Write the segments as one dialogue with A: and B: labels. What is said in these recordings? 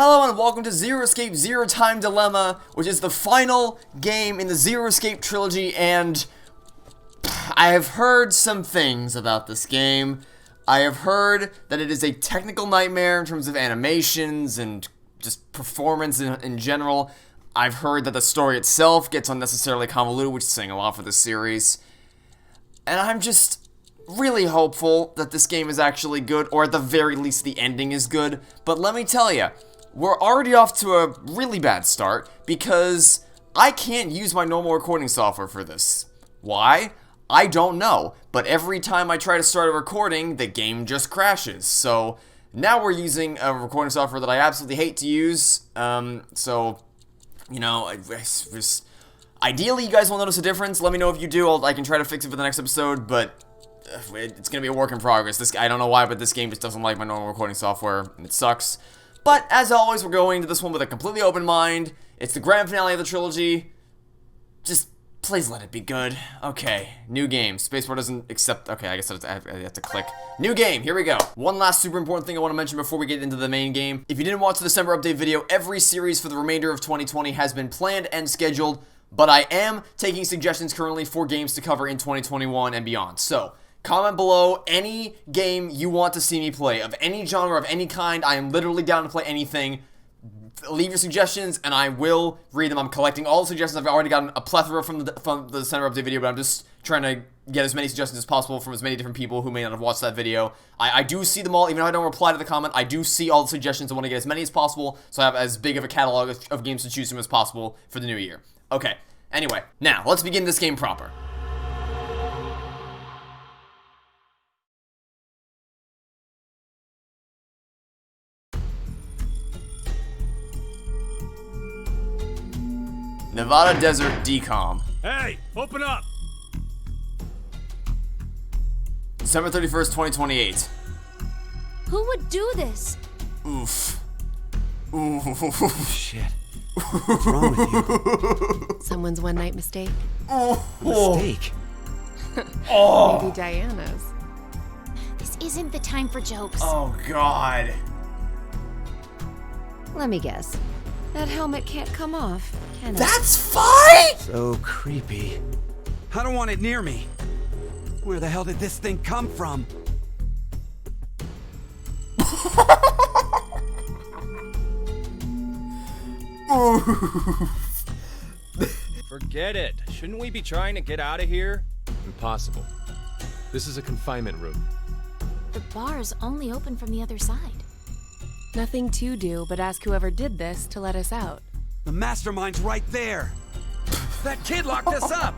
A: Hello and welcome to Zero Escape Zero Time Dilemma, which is the final game in the Zero Escape trilogy, and I have heard some things about this game. I have heard that it is a technical nightmare in terms of animations and just performance in general. I've heard that the story itself gets unnecessarily convoluted, which is saying a lot for this series. And I'm just really hopeful that this game is actually good, or at the very least the ending is good. But let me tell you, we're already off to a really bad start because I can't use my normal recording software for this. Why? I don't know, but every time I try to start a recording, the game just crashes. So now we're using a recording software that I absolutely hate to use. So, you know, ideally you guys will notice a difference. Let me know if you do. I can try to fix it for the next episode, but it's gonna be a work in progress. I don't know why, but this game just doesn't like my normal recording software, and it sucks. But as always, we're going into this one with a completely open mind. It's the grand finale of the trilogy. Just please let it be good. Okay, new game. Spacebar doesn't accept. Okay, I guess I have to click. New game, here we go. One last super important thing I want to mention before we get into the main game. If you didn't watch the December update video, every series for the remainder of 2020 has been planned and scheduled, but I am taking suggestions currently for games to cover in 2021 and beyond. So, comment below any game you want to see me play, of any genre, of any kind. I am literally down to play anything. Leave your suggestions, and I will read them. I'm collecting all the suggestions. I've already gotten a plethora from the December update video, but I'm just trying to get as many suggestions as possible from as many different people who may not have watched that video. I do see them all, even though I don't reply to the comment. I do see all the suggestions. I want to get as many as possible, so I have as big of a catalog of games to choose from as possible for the new year. Okay, anyway, now, let's begin this game proper. Nevada Desert Decom.
B: Hey, open up!
A: December 31st, 2028.
C: Who would do this?
A: Oof. Oof.
B: Shit. What's wrong with you?
C: Someone's one-night mistake.
B: Mistake?
C: Maybe Diana's.
D: This isn't the time for jokes.
A: Oh, God.
C: Let me guess. That helmet can't come off, can it?
A: That's fine!
B: So creepy. I don't want it near me. Where the hell did this thing come from?
E: Forget it. Shouldn't we be trying to get out of here?
F: Impossible. This is a confinement room.
D: The bar's only open from the other side.
C: Nothing to do but ask whoever did this to let us out.
B: The mastermind's right there. That kid locked us up.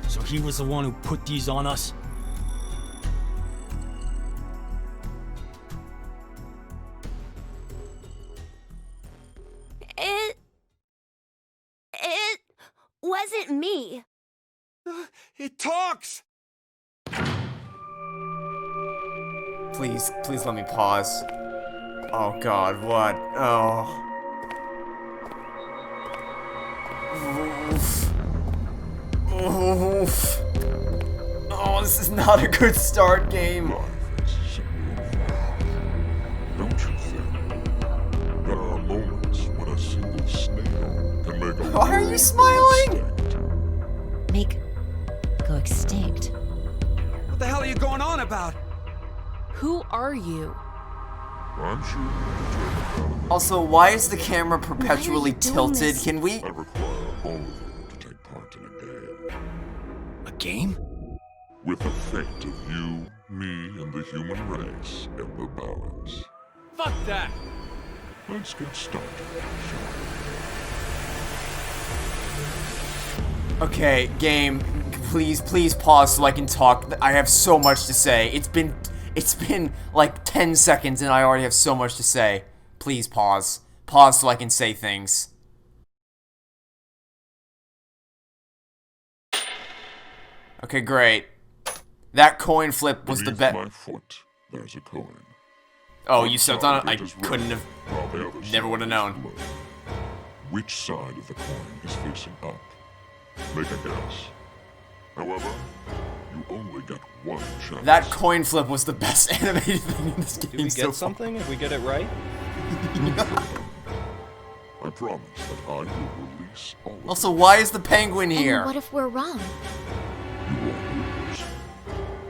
G: So he was the one who put these on us?
D: It wasn't me.
B: It talks.
A: Please let me pause. Oh, God, what? Oh. Oof. Oof. Oh, this is not a good start, game.
H: Don't you think? There are moments when a single snail can make a
A: Why are you smiling?
C: Go extinct.
B: What the hell are you going on about?
C: Who are you?
H: I'm sure.
A: Also, why is the camera perpetually tilted?
C: this?
A: Can we?
H: I require all of you to take part in a game.
G: A game?
H: With a fate of you, me, and the human race in the balance.
F: Fuck that!
H: Let's get started, shall we?
A: Okay, game, please pause so I can talk. I have so much to say. It's been like 10 seconds and I already have so much to say. Please pause. Pause so I can say things. Okay, great. That coin flip was the
H: Beneath
A: bet.
H: my foot, there's a coin.
A: Oh, you stepped on it? I
H: It is red,
A: couldn't have.
H: while the other
A: Never
H: side
A: would have
H: is
A: known.
H: blue. Which side of the coin is facing up? Make a guess. However, you only get one chance.
A: That coin flip was the best animated thing in this game
E: Do we
A: so
E: get
A: far.
E: something if we get it right?
H: promise that I will release all of
A: Also, why is the penguin
D: And
A: here?
D: what if we're wrong?
H: you. You won't lose.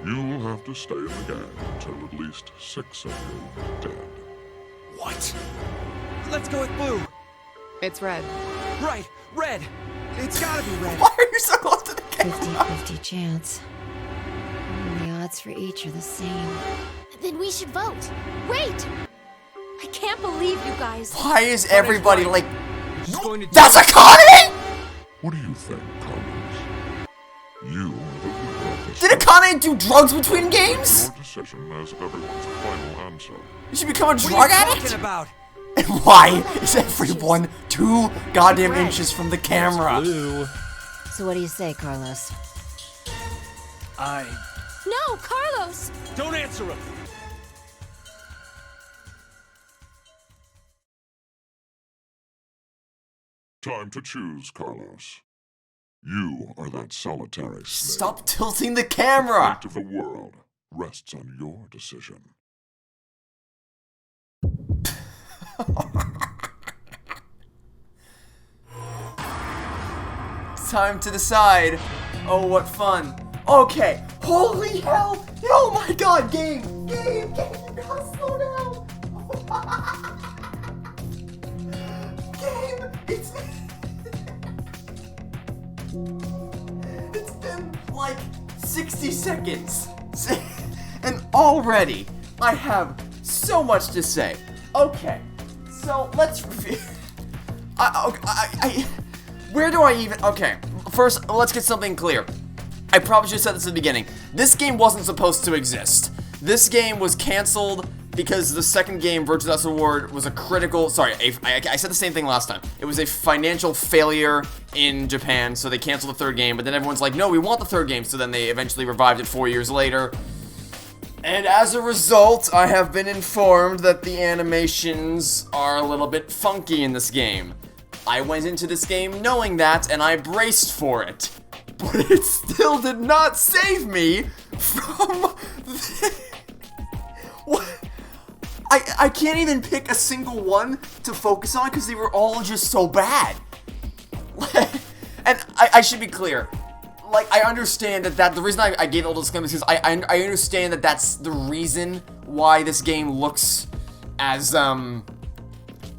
H: You'll have to stay in the gang until at least 6 of you are dead.
B: What? Let's go with blue.
C: It's red.
B: Right, red. It's gotta be red.
A: Why are you so close to the camera?
I: 50-50 chance. And the odds for each are the same.
D: Then we should vote. Wait! I can't believe you guys.
A: Why is everybody like...
G: He's going to do
A: That's a Akane?!
H: What do you think, Carlos? You are the leader of this.
A: Did Akane do drugs between games?
H: Your decision as everyone's final answer.
A: You should become a
B: What
A: drug
B: are you
A: addict?
B: talking about?
A: And why is everyone 2 goddamn inches from the camera?
F: Blue.
I: So what do you say, Carlos?
D: No, Carlos!
G: Don't answer him!
H: Time to choose, Carlos. You are that solitary snake.
A: Stop tilting the
H: The
A: camera!
H: fate of the world rests on your decision.
A: It's time to decide. Oh, what fun. Okay. Holy hell! Oh my god, game! Game! You gotta slow down! Game! It's been like 60 seconds. And already I have so much to say. Okay. So let's review. Where do I even... Okay, first, let's get something clear. I probably should have said this at the beginning. This game wasn't supposed to exist. This game was canceled because the second game, Virtuous Last Reward, was a critical... Sorry, I said the same thing last time. It was a financial failure in Japan, so they canceled the third game, but then everyone's like, no, we want the third game, so then they eventually revived it 4 years later. And as a result, I have been informed that the animations are a little bit funky in this game. I went into this game knowing that, and I braced for it. But it still did not save me from... What? I can't even pick a single one to focus on because they were all just so bad. And I should be clear. Like, I understand that the reason I gave all those disclaimers is I understand that that's the reason why this game looks as,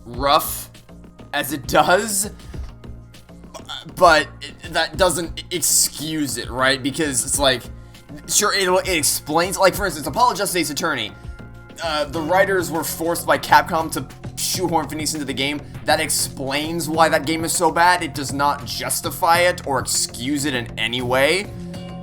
A: rough as it does, but that doesn't excuse it, right? Because it's like, sure, it explains, like, for instance, Apollo Justice Ace Attorney, the writers were forced by Capcom to shoehorn Phineas into the game. That explains why that game is so bad. It does not justify it or excuse it in any way.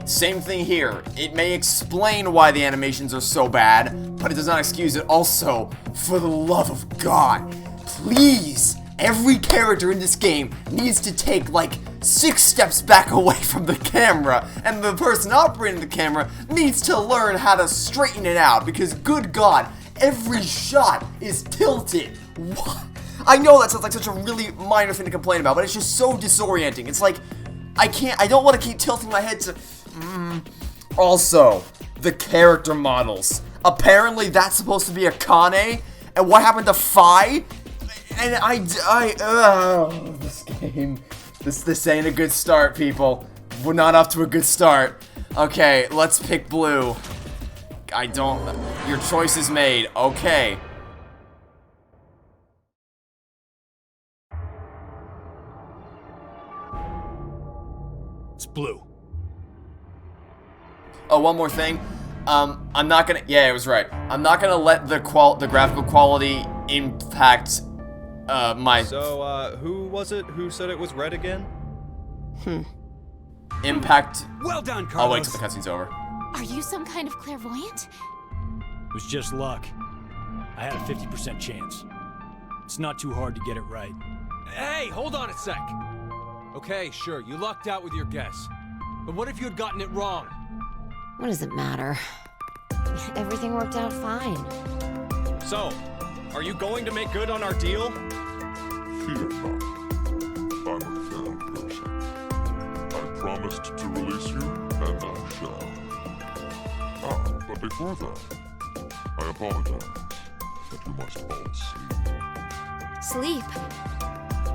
A: Same thing here. It may explain why the animations are so bad, but it does not excuse it. Also, for the love of God, please, every character in this game needs to take like 6 steps back away from the camera, and the person operating the camera needs to learn how to straighten it out, because good God, every shot is tilted. What? I know that sounds like such a really minor thing to complain about, but it's just so disorienting. It's like, I don't want to keep tilting my head to... Also, the character models. Apparently that's supposed to be Akane, and what happened to Fi? And this game, this ain't a good start, people. We're not off to a good start. Okay, let's pick blue. Your choice is made. Okay.
G: It's blue.
A: Oh, one more thing. I'm not gonna... Yeah, it was right. I'm not gonna let the graphical quality impact my...
E: So, who was it who said it was red again?
A: Impact...
B: Well done, Carlos.
A: I'll wait till the cutscene's over.
D: Are you some kind of clairvoyant?
G: It was just luck. I had a 50% chance. It's not too hard to get it right.
F: Hey, hold on a sec. Okay, sure, you lucked out with your guess. But what if you had gotten it wrong?
I: What does it matter? Everything worked out fine.
E: So, are you going to make good on our deal?
H: Fear not. I'm a fair person. I promised to release you, and I shall. But before that, I apologize that you must all sleep.
D: Sleep.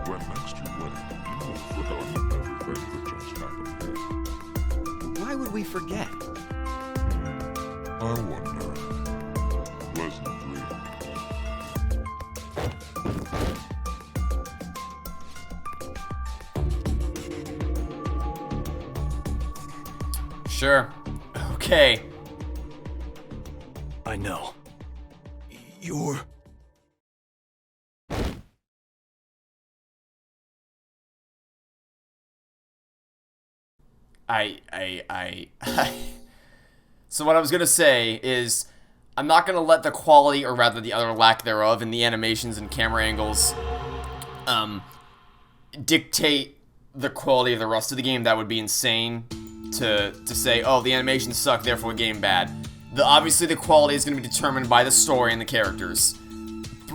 H: when next you win, you will have forgotten everything that just happened here.
B: Why would we forget?
H: I wonder. Pleasant dreams.
A: Sure. Okay.
G: I know. You're...
A: So what I was gonna say is, I'm not gonna let the quality, or rather the utter lack thereof, in the animations and camera angles, dictate the quality of the rest of the game. That would be insane to say, oh, the animations suck, therefore the game bad. Obviously the quality is gonna be determined by the story and the characters.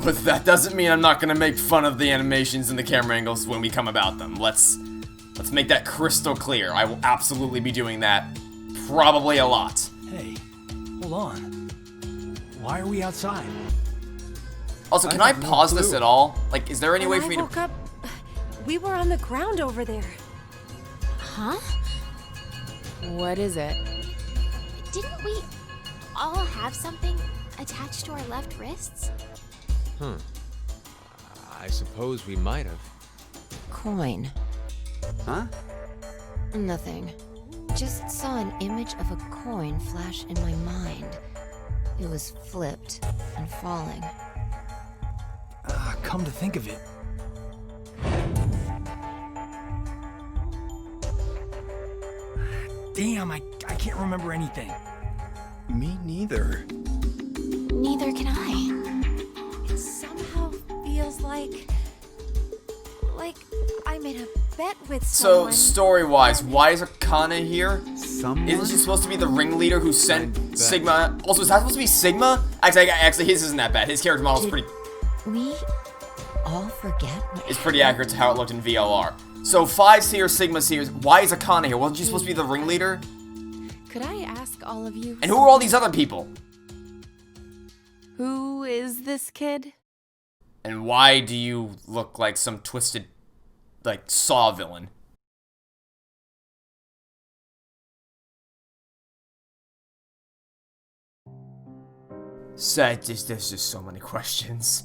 A: But that doesn't mean I'm not gonna make fun of the animations and the camera angles when we come about them. Let's make that crystal clear. I will absolutely be doing that, probably a lot.
G: Hey, hold on. Why are we outside?
A: Also, can I pause this at all? Like, is there any way
C: When
A: for me
C: I woke
A: to...
C: up, we were on the ground over there.
D: Huh?
C: What is it?
D: Didn't we all have something attached to our left wrists?
F: I suppose we might have.
I: Coin.
B: Huh?
I: Nothing. Just saw an image of a coin flash in my mind. It was flipped and falling.
G: Come to think of it. Damn, I can't remember anything.
B: Me neither.
D: Neither can I.
C: It somehow feels like I made a bet with
A: So,
C: someone.
A: story-wise, why is Akane here?
B: Someone?
A: Isn't she supposed to be the ringleader who sent
B: I bet.
A: Sigma? Also, is that supposed to be Sigma? Actually, his isn't that bad. His character model is
I: We all forget what
A: pretty accurate to how it looked in VLR. So, 5's here, Sigma's here. Why is Akane here? Wasn't she supposed to be the ringleader?
C: Could I ask all of you?
A: And who are all these other people?
C: Who is this kid?
A: And why do you look like some twisted, like, Saw villain? There's just so many questions.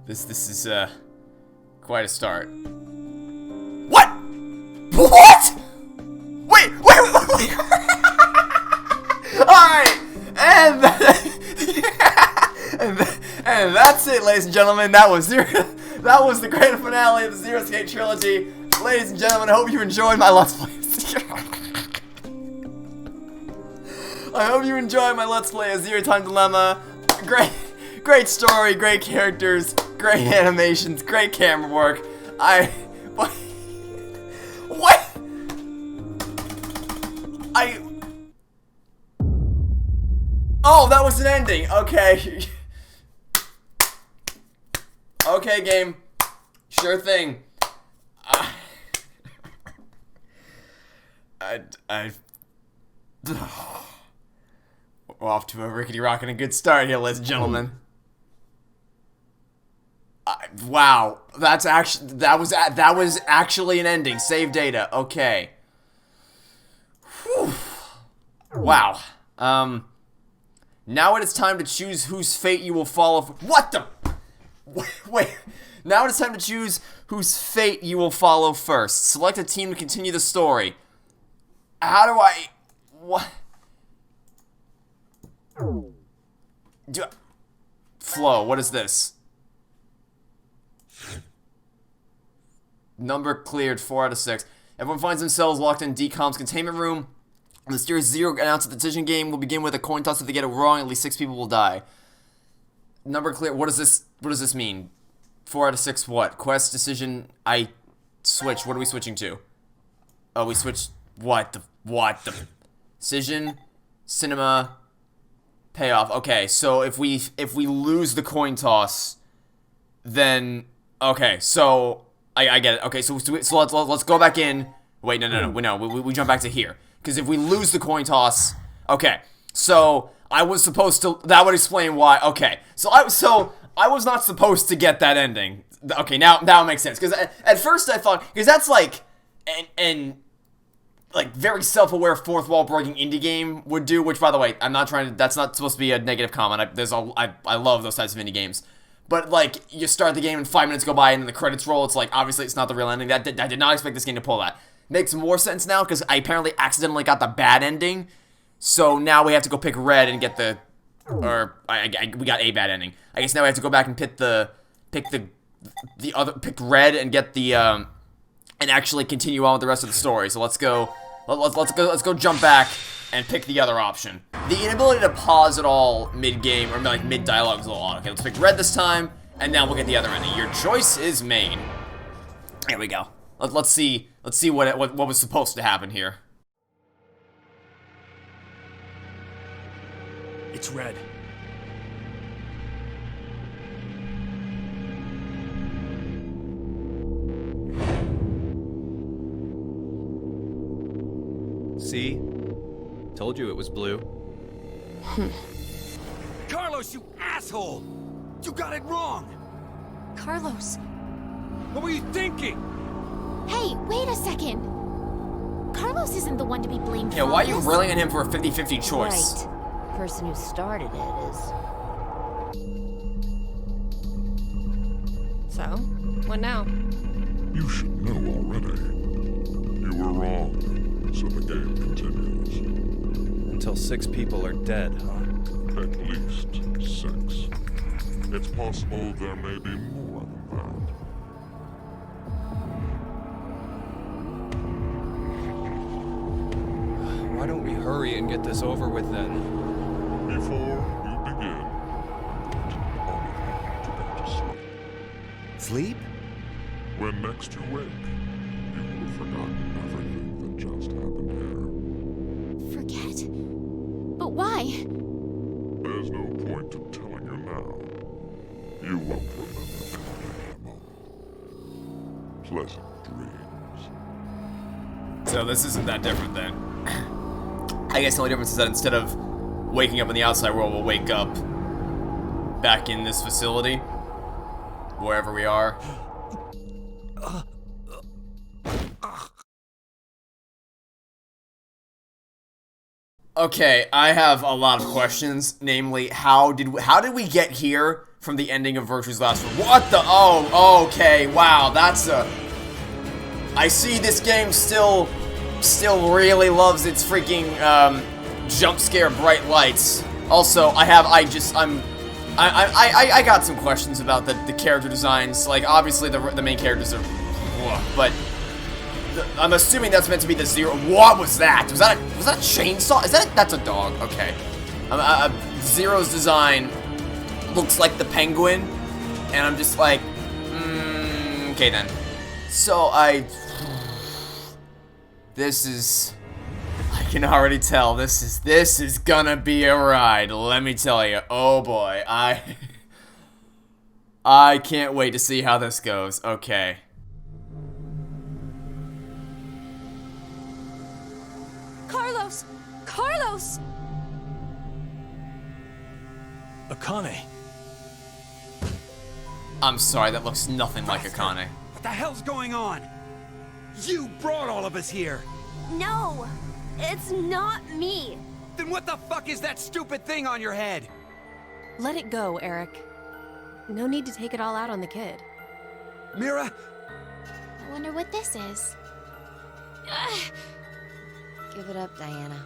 A: This is quite a start. What? What? Wait. All right, and that's it, ladies and gentlemen. That was the grand finale of the Zero Escape trilogy. Ladies and gentlemen, I hope you enjoyed my Let's Play. I hope you enjoyed my Let's Play of Zero Time Dilemma. Great story, great characters, great animations, great camera work. What? Oh, that was an ending. Okay. Okay, game. Sure thing. We're off to a rickety rockin' a good start here, ladies and gentlemen. Wow, that was actually an ending. Save data. Okay. Whew. Wow. Now it is time to choose whose fate you will follow. What the? Wait. Now it is time to choose whose fate you will follow first. Select a team to continue the story. How do I? What? Flo, what is this? Number cleared, 4 out of 6. Everyone finds themselves locked in DCOM's containment room. The mysterious Zero announced the decision game will begin with a coin toss. If they get it wrong, at least 6 people will die. Number clear. What does this mean? 4 out of 6 what? Quest, decision, I switch. What are we switching to? Oh, we switched. What the? Decision, cinema, payoff. Okay, so if we lose the coin toss, then okay, so I get it. Okay, so let's go back in. Wait, no. We jump back to here because if we lose the coin toss, okay. So I was supposed to. That would explain why. Okay, so I was not supposed to get that ending. Okay, now it makes sense. Because at first I thought, because that's like an like very self-aware fourth wall breaking indie game would do. Which, by the way, I'm not trying to. That's not supposed to be a negative comment. I love those types of indie games. But like you start the game and 5 minutes go by and then the credits roll. It's like obviously it's not the real ending. I did not expect this game to pull that. Makes more sense now because I apparently accidentally got the bad ending. So now we have to go pick red and get the, we got a bad ending. I guess now we have to go back and pick red and get the and actually continue on with the rest of the story. So let's go jump back and pick the other option. The inability to pause at all mid game or like mid dialogue is a little odd. Okay, let's pick red this time, and now we'll get the other ending. Your choice is made. Here we go. Let's see what was supposed to happen here.
G: It's red.
E: See? Told you it was blue.
B: Carlos, you asshole! You got it wrong!
D: Carlos.
B: What were you thinking?
D: Hey, wait a second. Carlos isn't the one to be blamed for
A: Yeah, why are you
D: this.
A: railing at him for a 50-50 choice?
I: Right. The person who started it is.
C: So, what now?
H: You should know already. You were wrong, so the game continues.
E: Until 6 people are dead, huh?
H: At least 6. It's possible there may be more than that.
E: Why don't we hurry and get this over with then?
H: Before you begin, all of you to go to sleep.
B: Sleep?
H: When next you wake, you will have forgotten everything that just happened here.
D: Forget. But why?
H: There's no point in telling you now. You won't remember anything at the moment. Pleasant dreams.
A: So this isn't that different then. I guess the only difference is that instead of waking up in the outside world, we'll wake up back in this facility, wherever we are. Okay, I have a lot of questions. Namely, how did we get here from the ending of Virtue's Last Reward? What the? Oh, okay. Wow, that's a. I see this game still really loves its freaking jump scare bright lights. Also, I got some questions about the character designs. Like, obviously the main characters are, but I'm assuming that's meant to be the Zero. What was that? Was that a chainsaw? That's a dog? Okay. Zero's design looks like the penguin, and I'm just like, okay then. So this is. I can already tell this is gonna be a ride. Let me tell you. Oh boy, I can't wait to see how this goes. Okay.
C: Carlos! Carlos!
G: Akane.
A: I'm sorry, that looks nothing like Akane.
B: What the hell's going on? You brought all of us here!
D: No! It's not me!
B: Then what the fuck is that stupid thing on your head?
C: Let it go, Eric. No need to take it all out on the kid.
B: Mira?
D: I wonder what this is.
I: Give it up, Diana.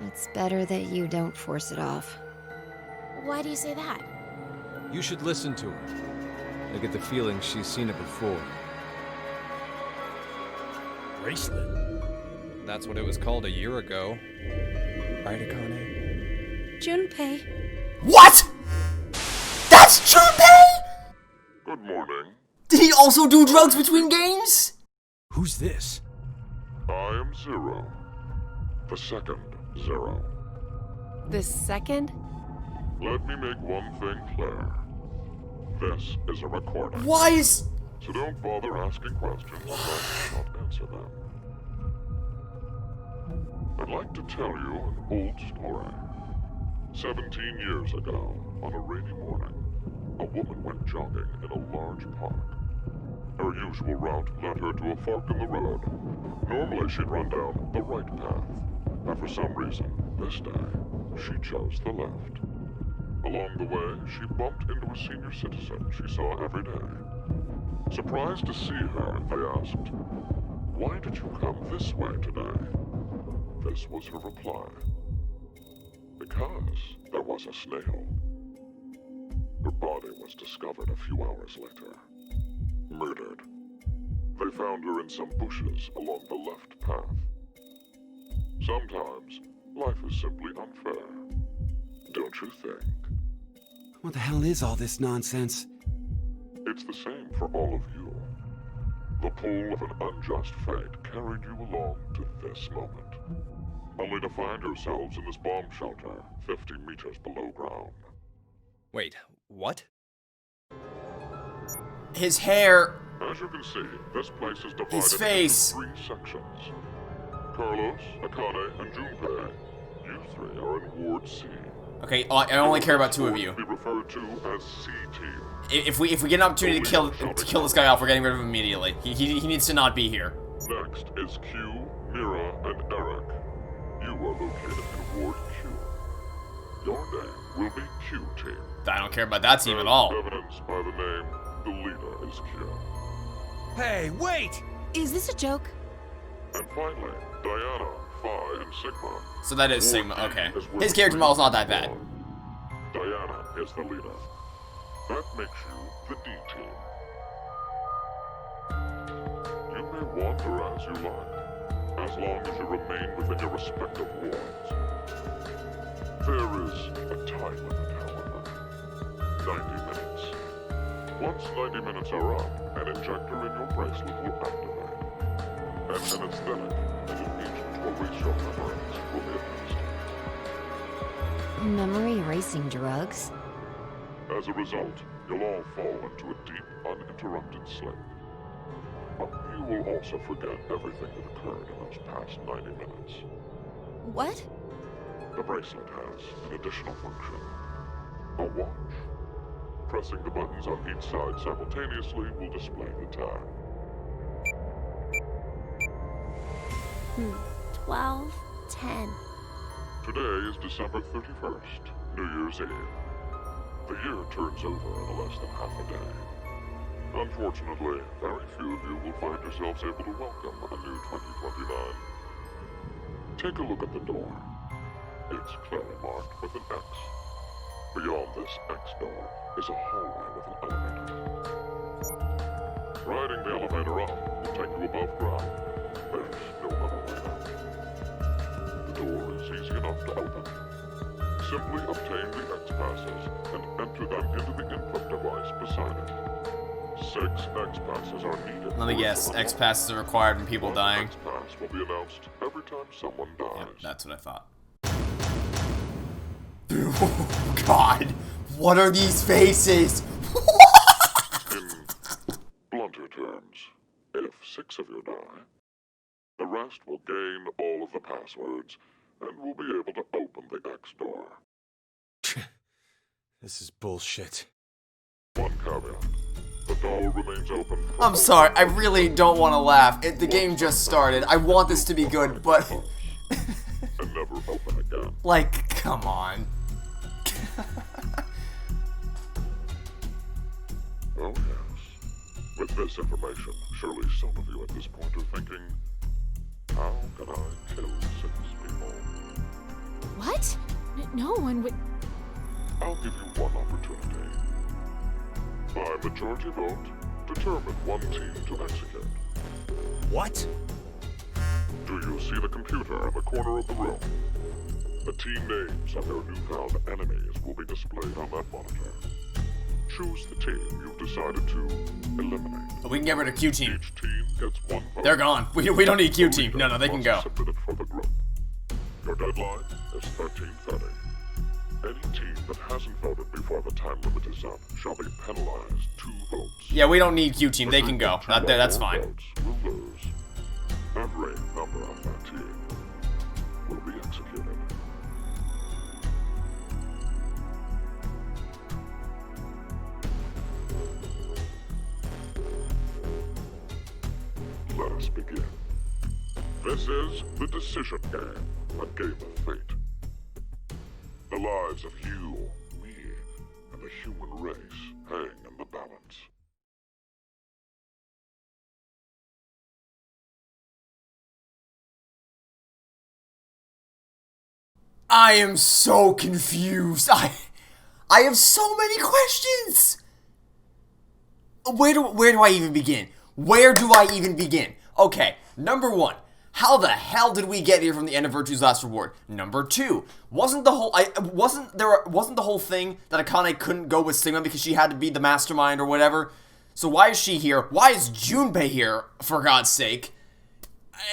I: It's better that you don't force it off.
D: Why do you say that?
E: You should listen to her. I get the feeling she's seen it before.
G: Bracelet.
E: That's what it was called a year ago. Right, Akane?
C: Junpei.
A: What? That's Chime!
H: Good morning.
A: Did he also do drugs between games?
G: Who's this?
H: I am Zero. The second Zero.
C: The second?
H: Let me make one thing clear. This is a recording.
A: Why is...
H: So don't bother asking questions unless I cannot answer them. I'd like to tell you an old story. 17 years ago, on a rainy morning, a woman went jogging in a large park. Her usual route led her to a fork in the road. Normally she'd run down the right path, but for some reason, this day, she chose the left. Along the way, she bumped into a senior citizen she saw every day. Surprised to see her, they asked, "Why did you come this way today?" This was her reply. "Because there was a snail." Her body was discovered a few hours later. Murdered. They found her in some bushes along the left path. Sometimes, life is simply unfair. Don't you think?
B: What the hell is all this nonsense?
H: It's the same for all of you. The pull of an unjust fate carried you along to this moment, only to find yourselves in this bomb shelter 50 meters below ground.
E: Wait, what?
A: His hair,
H: As you can see, this place is divided
A: his face.
H: into 3 sections. Carlos, Akane, and Junpei. You 3 are in Ward C.
A: Okay, I only care about 2 of you.
H: Be referred to as C Team.
A: If we get an opportunity to kill this guy off, we're getting rid of him immediately. He needs to not be here.
H: Next is Q, Mira, and Eric. You are located in Ward Q. Your name will be Q Team.
A: I don't care about that team at all.
H: Evidenced by the name, the leader is Q.
B: Hey, wait!
C: Is this a joke?
H: And finally, Diana, Phi, and Sigma.
A: So that is
H: Ward
A: Sigma,
H: D
A: okay.
H: is where
A: His
H: the
A: character model's not that bad.
H: Diana is the leader. That makes you the D Team. You may wander as you like, as long as you remain within your respective wards. There is a time limit, however. 90 minutes. Once 90 minutes are up, an injector in your bracelet will activate. And an aesthetic and an agent to erase your memories will be administered.
I: Memory erasing drugs?
H: As a result, you'll all fall into a deep, uninterrupted sleep. But you will also forget everything that occurred in those past 90 minutes.
C: What?
H: The bracelet has an additional function. A watch. Pressing the buttons on each side simultaneously will display the time.
D: 12, 10.
H: Today is December 31st, New Year's Eve. The year turns over in less than half a day. Unfortunately, very few of you will find yourselves able to welcome a new 2029. Take a look at the door. It's clearly marked with an X. Beyond this X door is a hallway with an elevator. Riding the elevator up will take you above ground. There's no other way out. The door is easy enough to open. Simply obtain the X passes and enter them into the input device beside it. 6 X passes are needed.
A: Let me guess, X passes are required when people dying.
H: X pass will be announced every time someone dies.
A: Yep, that's what I thought. Oh, God, what are these faces?
H: In blunter terms, if 6 of you die, the rest will gain all of the passwords and will be able to open the X door.
F: This is bullshit.
H: One caveat. The door remains open.
A: I'm sorry, I really don't want to laugh. The game just started. I want this to be good, but...
H: And never open again.
A: like, come on.
H: Oh yes. With this information, surely some of you at this point are thinking, how can I kill 6 people?
C: What? No one would.
H: I'll give you one opportunity. By majority vote, determine one team to execute.
F: What?
H: Do you see the computer in the corner of the room? The team names of their newfound enemies will be displayed on that monitor. Choose the team you've decided to eliminate.
A: We can get rid of Q Team.
H: Each team gets 1 vote.
A: They're gone. We don't need Q Team. No, they can go.
H: Submitted for the group. Your deadline is 13:30. Any team that hasn't voted before the time limit is up shall be penalized 2 votes.
A: Yeah, we don't need Q Team. They can go. That's fine.
H: Votes will lose. Every member of that team will be executed. us begin. This is the Decision Game, a game of fate. The lives of you, me, and the human race hang in the balance.
A: I am so confused. I have so many questions. Where do I even begin? Where do I even begin? Okay, number one, how the hell did we get here from the end of Virtue's Last Reward? Number two, wasn't the whole thing that Akane couldn't go with Sigma because she had to be the mastermind or whatever? So why is she here? Why is Junpei here, for God's sake?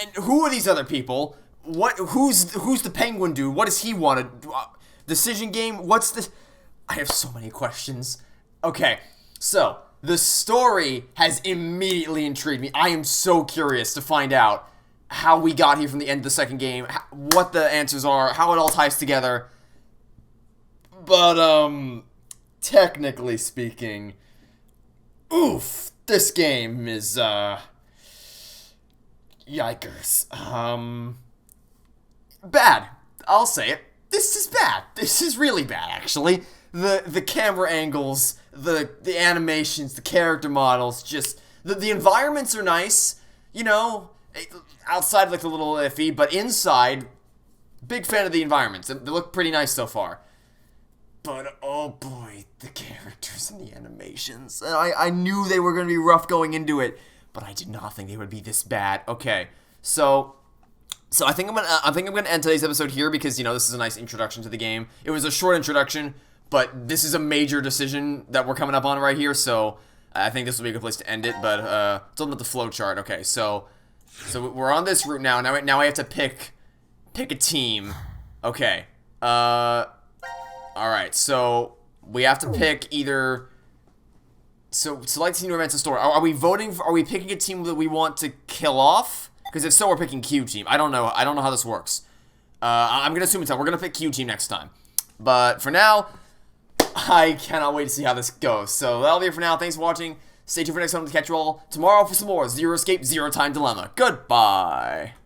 A: And who are these other people? Who's the penguin dude? What does he want? Decision game? What's this? I have so many questions. Okay, so the story has immediately intrigued me. I am so curious to find out how we got here from the end of the second game, what the answers are, how it all ties together. But, technically speaking, oof, this game is, yikers. Bad. I'll say it. This is bad. This is really bad, actually. The camera angles, the animations, the character models, just the environments are nice, you know, outside like a little iffy, but inside, big fan of the environments. They look pretty nice so far. But oh boy, the characters and the animations. I knew they were going to be rough going into it, but I did not think they would be this bad. Okay, so I think I'm gonna end today's episode here because, you know, this is a nice introduction to the game. It was a short introduction, but this is a major decision that we're coming up on right here, so I think this will be a good place to end it. But it's all about the flow chart. Okay, so we're on this route now. Now I have to pick a team. Okay. All right. So we have to pick either. So select team to advance the story. Are we voting? Are we picking a team that we want to kill off? Because if so, we're picking Q team. I don't know how this works. I'm gonna assume it's how we're gonna pick Q team next time. But for now, I cannot wait to see how this goes. So that'll be it for now. Thanks for watching. Stay tuned for next time to catch you all tomorrow for some more Zero Escape, Zero Time Dilemma. Goodbye.